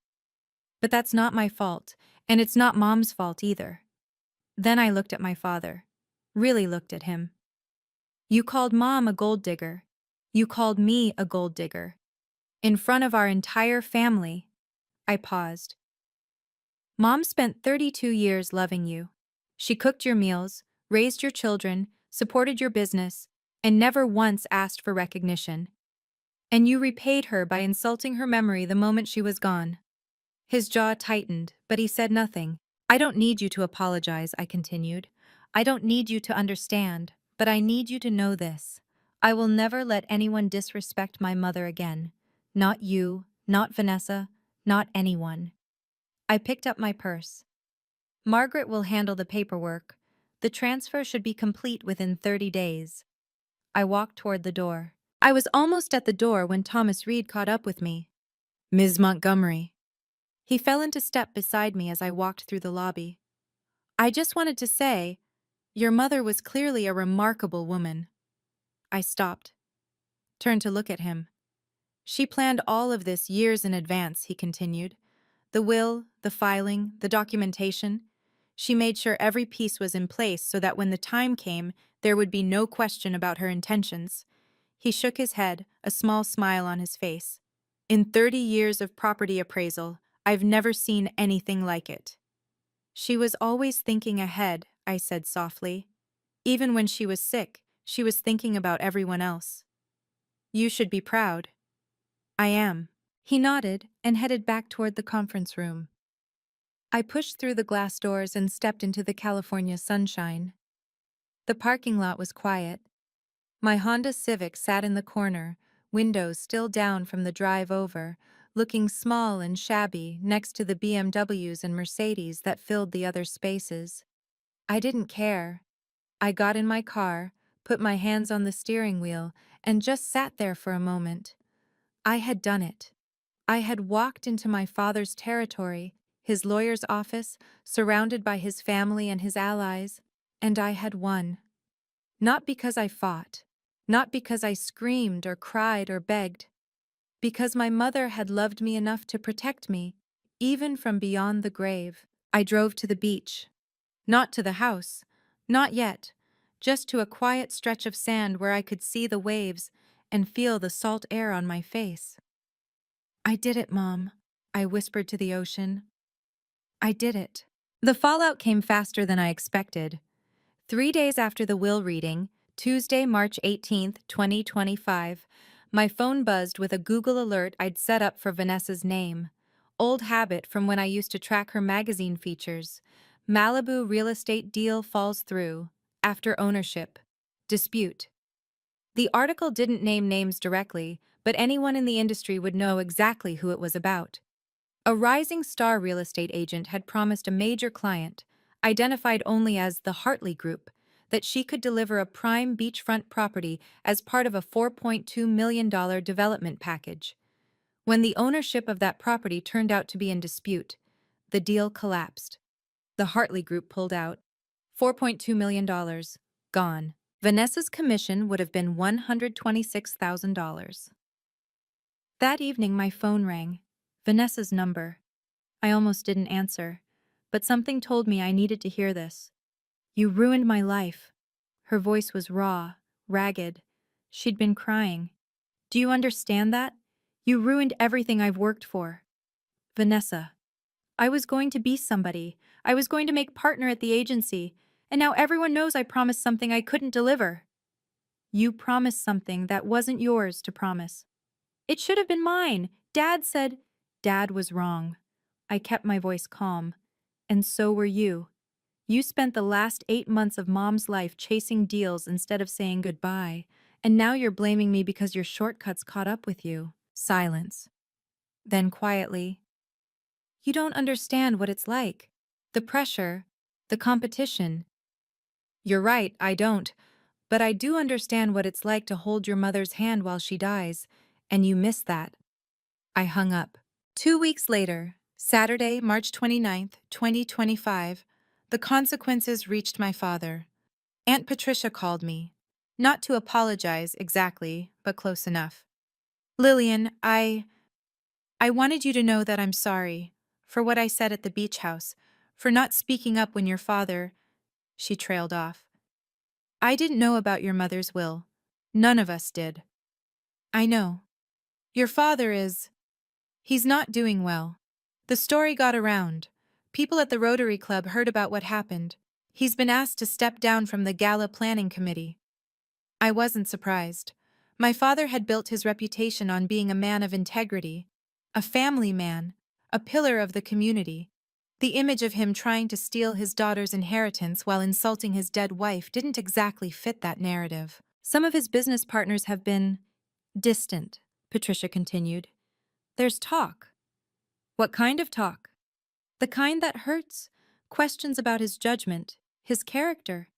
S1: But that's not my fault, and it's not Mom's fault either. Then I looked at my father. Really looked at him. You called Mom a gold digger. You called me a gold digger. In front of our entire family. I paused. Mom spent 32 years loving you. She cooked your meals, raised your children, supported your business, and never once asked for recognition. And you repaid her by insulting her memory the moment she was gone. His jaw tightened, but he said nothing. I don't need you to apologize, I continued. I don't need you to understand, but I need you to know this. I will never let anyone disrespect my mother again. Not you, not Vanessa, not anyone. I picked up my purse. Margaret will handle the paperwork. The transfer should be complete within 30 days. I walked toward the door. I was almost at the door when Thomas Reed caught up with me. Ms. Montgomery. He fell into step beside me as I walked through the lobby. I just wanted to say, your mother was clearly a remarkable woman. I stopped, turned to look at him. She planned all of this years in advance, he continued. The will, the filing, the documentation. She made sure every piece was in place so that when the time came, there would be no question about her intentions. He shook his head, a small smile on his face. In 30 years of property appraisal, I've never seen anything like it. She was always thinking ahead, I said softly. Even when she was sick, she was thinking about everyone else. You should be proud. I am. He nodded and headed back toward the conference room. I pushed through the glass doors and stepped into the California sunshine. The parking lot was quiet. My Honda Civic sat in the corner, windows still down from the drive over, looking small and shabby next to the BMWs and Mercedes that filled the other spaces. I didn't care. I got in my car, put my hands on the steering wheel, and just sat there for a moment. I had done it. I had walked into my father's territory, his lawyer's office, surrounded by his family and his allies, and I had won. Not because I fought, not because I screamed or cried or begged, because my mother had loved me enough to protect me, even from beyond the grave. I drove to the beach. Not to the house, not yet, just to a quiet stretch of sand where I could see the waves and feel the salt air on my face. I did it, Mom, I whispered to the ocean. I did it. The fallout came faster than I expected. 3 days after the will reading, Tuesday, March 18th, 2025, my phone buzzed with a Google alert I'd set up for Vanessa's name. Old habit from when I used to track her magazine features. Malibu real estate deal falls through. After ownership. Dispute. The article didn't name names directly, but anyone in the industry would know exactly who it was about. A rising star real estate agent had promised a major client, identified only as the Hartley Group, that she could deliver a prime beachfront property as part of a $4.2 million development package. When the ownership of that property turned out to be in dispute, the deal collapsed. The Hartley Group pulled out. $4.2 million. Gone. Vanessa's commission would have been $126,000. That evening, my phone rang. Vanessa's number. I almost didn't answer, but something told me I needed to hear this. "You ruined my life." Her voice was raw, ragged. She'd been crying. "Do you understand that? You ruined everything I've worked for." "Vanessa, I was going to be somebody. I was going to make partner at the agency, and now everyone knows I promised something I couldn't deliver." "You promised something that wasn't yours to promise." "It should have been mine. Dad said—" "Dad was wrong." I kept my voice calm. "And so were you. You spent the last 8 months of Mom's life chasing deals instead of saying goodbye, and now you're blaming me because your shortcuts caught up with you." Silence. Then quietly, "You don't understand what it's like. The pressure, the competition." "You're right, I don't. But I do understand what it's like to hold your mother's hand while she dies, and you miss that." I hung up. 2 weeks later, Saturday, March 29th, 2025, the consequences reached my father. Aunt Patricia called me. Not to apologize exactly, but close enough. "Lillian, I wanted you to know that I'm sorry for what I said at the beach house, for not speaking up when your father—" She trailed off. "I didn't know about your mother's will. None of us did." "I know. Your father is— he's not doing well. The story got around. People at the Rotary Club heard about what happened. He's been asked to step down from the gala planning committee." I wasn't surprised. My father had built his reputation on being a man of integrity, a family man, a pillar of the community. The image of him trying to steal his daughter's inheritance while insulting his dead wife didn't exactly fit that narrative. "Some of his business partners have been distant," Patricia continued. "There's talk." "What kind of talk?" "The kind that hurts. Questions about his judgment, his character."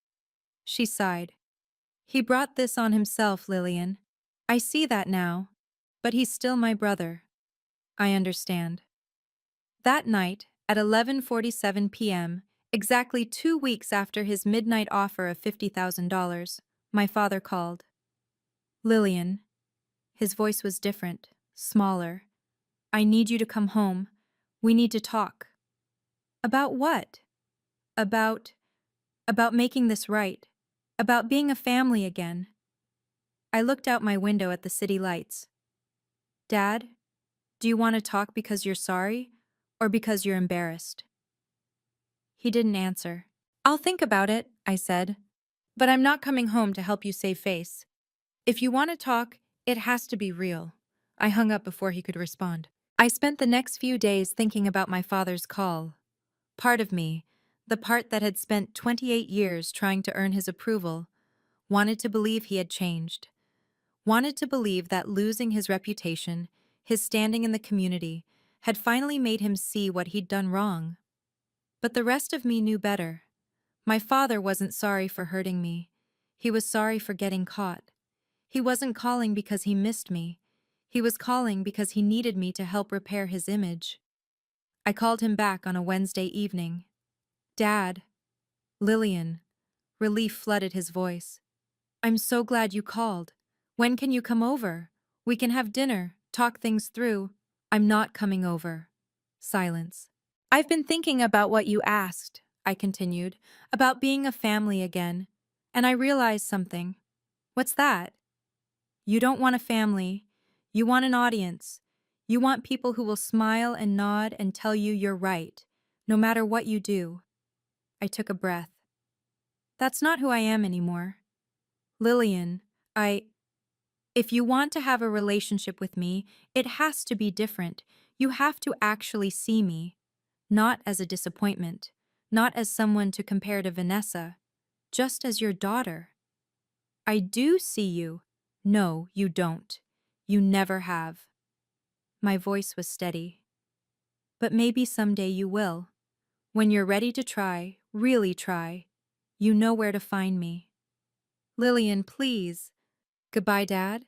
S1: She sighed. "He brought this on himself, Lillian. I see that now. But he's still my brother." "I understand." That night, at 11:47 p.m., exactly 2 weeks after his midnight offer of $50,000, my father called. "Lillian." His voice was different, smaller. "I need you to come home. We need to talk." "About what?" About making this right. About being a family again." I looked out my window at the city lights. "Dad, do you want to talk because you're sorry, or because you're embarrassed?" He didn't answer. "I'll think about it," I said. "But I'm not coming home to help you save face. If you want to talk, it has to be real." I hung up before he could respond. I spent the next few days thinking about my father's call. Part of me, the part that had spent 28 years trying to earn his approval, wanted to believe he had changed. Wanted to believe that losing his reputation, his standing in the community, had finally made him see what he'd done wrong. But the rest of me knew better. My father wasn't sorry for hurting me. He was sorry for getting caught. He wasn't calling because he missed me. He was calling because he needed me to help repair his image. I called him back on a Wednesday evening. "Dad." "Lillian." Relief flooded his voice. "I'm so glad you called. When can you come over? We can have dinner, talk things through." "I'm not coming over." Silence. "I've been thinking about what you asked," I continued, "about being a family again. And I realized something." "What's that?" "You don't want a family. You want an audience. You want people who will smile and nod and tell you you're right, no matter what you do." I took a breath. "That's not who I am anymore. Lillian, if you want to have a relationship with me, it has to be different. You have to actually see me. Not as a disappointment. Not as someone to compare to Vanessa. Just as your daughter." "I do see you." "No, you don't. You never have." My voice was steady. "But maybe someday you will. When you're ready to try, really try. You know where to find me." "Lillian, please." "Goodbye, Dad."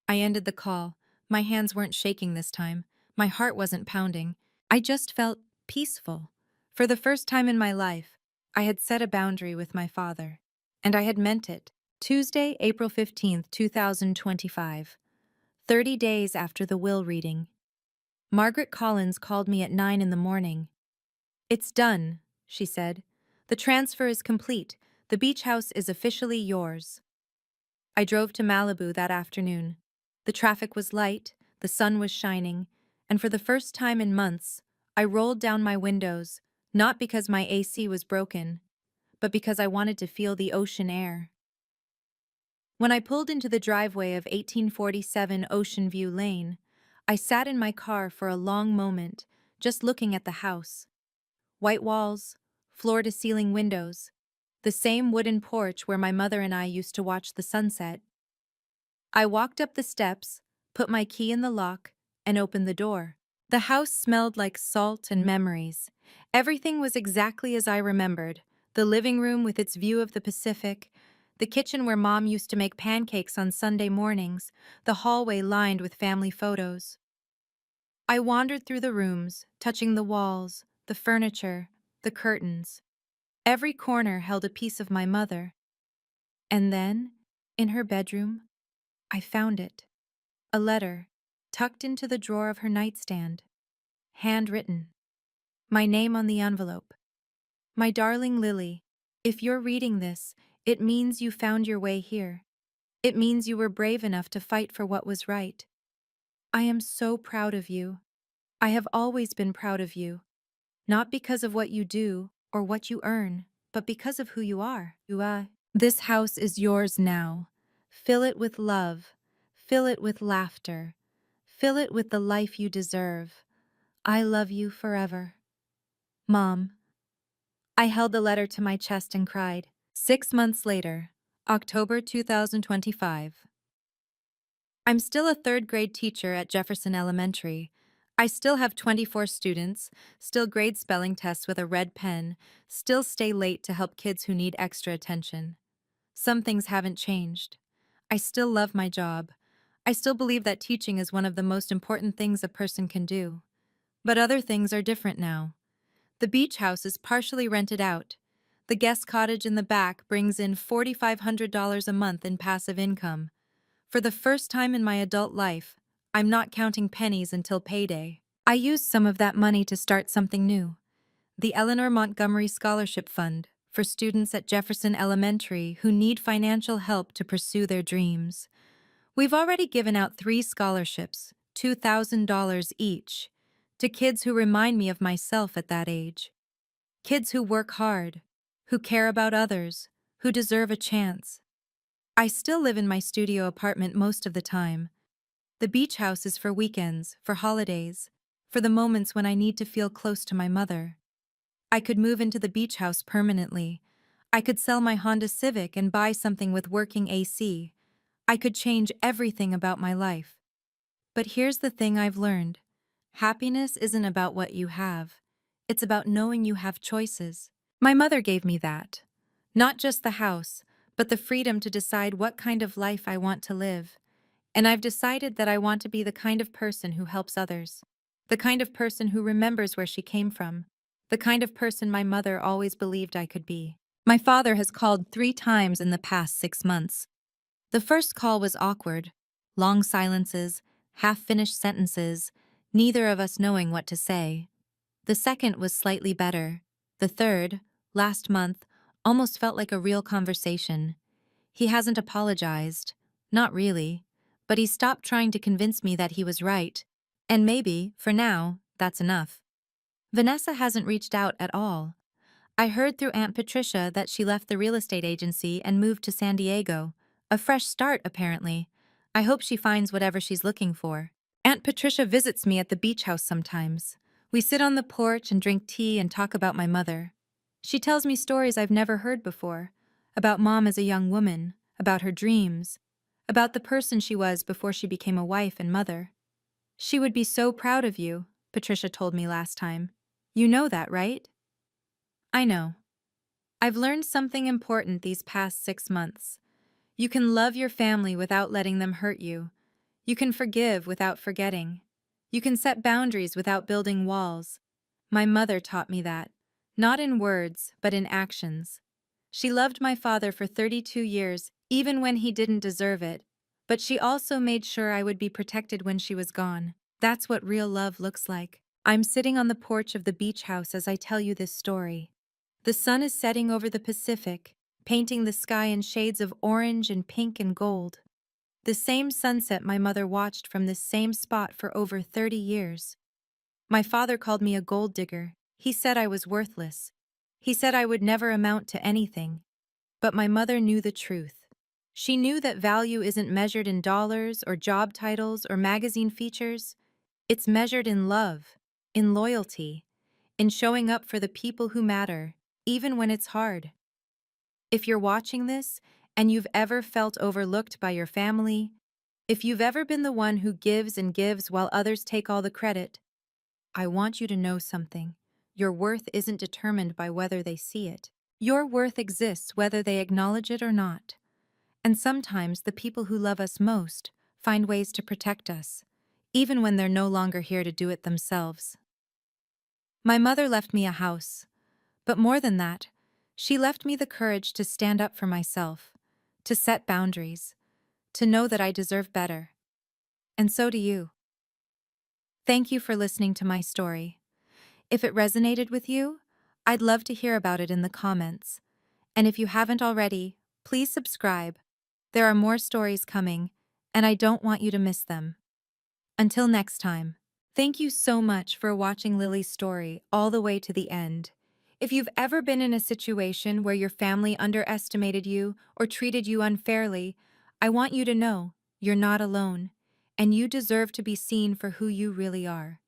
S1: I ended the call. My hands weren't shaking this time. My heart wasn't pounding. I just felt peaceful. For the first time in my life, I had set a boundary with my father. And I had meant it. Tuesday, April 15th, 2025. 30 days after the will reading. Margaret Collins called me at 9 in the morning. "It's done," she said. "The transfer is complete. The beach house is officially yours." I drove to Malibu that afternoon. The traffic was light, the sun was shining, and for the first time in months, I rolled down my windows, not because my AC was broken, but because I wanted to feel the ocean air. When I pulled into the driveway of 1847 Ocean View Lane, I sat in my car for a long moment, just looking at the house. White walls, floor-to-ceiling windows, the same wooden porch where my mother and I used to watch the sunset. I walked up the steps, put my key in the lock, and opened the door. The house smelled like salt and memories. Everything was exactly as I remembered: the living room with its view of the Pacific, the kitchen where Mom used to make pancakes on Sunday mornings, the hallway lined with family photos. I wandered through the rooms, touching the walls, the furniture, the curtains. Every corner held a piece of my mother. And then, in her bedroom, I found it. A letter, tucked into the drawer of her nightstand. Handwritten. My name on the envelope. "My darling Lily, if you're reading this, it means you found your way here. It means you were brave enough to fight for what was right. I am so proud of you. I have always been proud of you, not because of what you do or what you earn, but because of who you are. This house is yours now. Fill it with love. Fill it with laughter. Fill it with the life you deserve. I love you forever. Mom." I held the letter to my chest and cried. 6 months later, October 2025. I'm still a third-grade teacher at Jefferson Elementary. I still have 24 students, still grade spelling tests with a red pen, still stay late to help kids who need extra attention. Some things haven't changed. I still love my job. I still believe that teaching is one of the most important things a person can do. But other things are different now. The beach house is partially rented out. The guest cottage in the back brings in $4,500 a month in passive income. For the first time in my adult life, I'm not counting pennies until payday. I used some of that money to start something new: the Eleanor Montgomery Scholarship Fund for students at Jefferson Elementary who need financial help to pursue their dreams. We've already given out 3 scholarships, $2,000 each, to kids who remind me of myself at that age. Kids who work hard, who care about others, who deserve a chance. I still live in my studio apartment most of the time. The beach house is for weekends, for holidays, for the moments when I need to feel close to my mother. I could move into the beach house permanently. I could sell my Honda Civic and buy something with working AC. I could change everything about my life. But here's the thing I've learned. Happiness isn't about what you have. It's about knowing you have choices. My mother gave me that. Not just the house, but the freedom to decide what kind of life I want to live. And I've decided that I want to be the kind of person who helps others. The kind of person who remembers where she came from. The kind of person my mother always believed I could be. My father has called 3 times in the past 6 months. The first call was awkward. Long silences, half-finished sentences, neither of us knowing what to say. The second was slightly better. The third, last month, almost felt like a real conversation. He hasn't apologized. Not really. But he stopped trying to convince me that he was right. And maybe, for now, that's enough. Vanessa hasn't reached out at all. I heard through Aunt Patricia that she left the real estate agency and moved to San Diego. A fresh start, apparently. I hope she finds whatever she's looking for. Aunt Patricia visits me at the beach house sometimes. We sit on the porch and drink tea and talk about my mother. She tells me stories I've never heard before, about Mom as a young woman, about her dreams, about the person she was before she became a wife and mother. "She would be so proud of you," Patricia told me last time. "You know that, right?" I know. I've learned something important these past 6 months. You can love your family without letting them hurt you. You can forgive without forgetting. You can set boundaries without building walls. My mother taught me that, not in words, but in actions. She loved my father for 32 years, even when he didn't deserve it. But she also made sure I would be protected when she was gone. That's what real love looks like. I'm sitting on the porch of the beach house as I tell you this story. The sun is setting over the Pacific, painting the sky in shades of orange and pink and gold. The same sunset my mother watched from this same spot for over 30 years. My father called me a gold digger. He said I was worthless. He said I would never amount to anything. But my mother knew the truth. She knew that value isn't measured in dollars or job titles or magazine features. It's measured in love, in loyalty, in showing up for the people who matter, even when it's hard. If you're watching this and you've ever felt overlooked by your family, if you've ever been the one who gives and gives while others take all the credit, I want you to know something. Your worth isn't determined by whether they see it. Your worth exists whether they acknowledge it or not. And sometimes the people who love us most find ways to protect us, even when they're no longer here to do it themselves. My mother left me a house, but more than that, she left me the courage to stand up for myself, to set boundaries, to know that I deserve better. And so do you. Thank you for listening to my story. If it resonated with you, I'd love to hear about it in the comments. And if you haven't already, please subscribe. There are more stories coming, and I don't want you to miss them. Until next time, thank you so much for watching Lily's story all the way to the end. If you've ever been in a situation where your family underestimated you or treated you unfairly, I want you to know you're not alone, and you deserve to be seen for who you really are.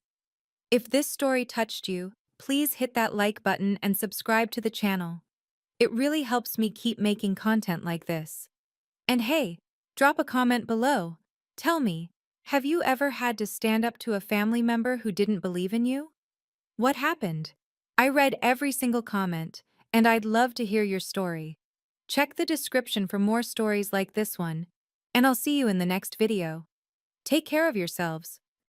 S1: If this story touched you, please hit that like button and subscribe to the channel. It really helps me keep making content like this. And hey, drop a comment below. Tell me, have you ever had to stand up to a family member who didn't believe in you? What happened? I read every single comment, and I'd love to hear your story. Check the description for more stories like this one, and I'll see you in the next video. Take care of yourselves.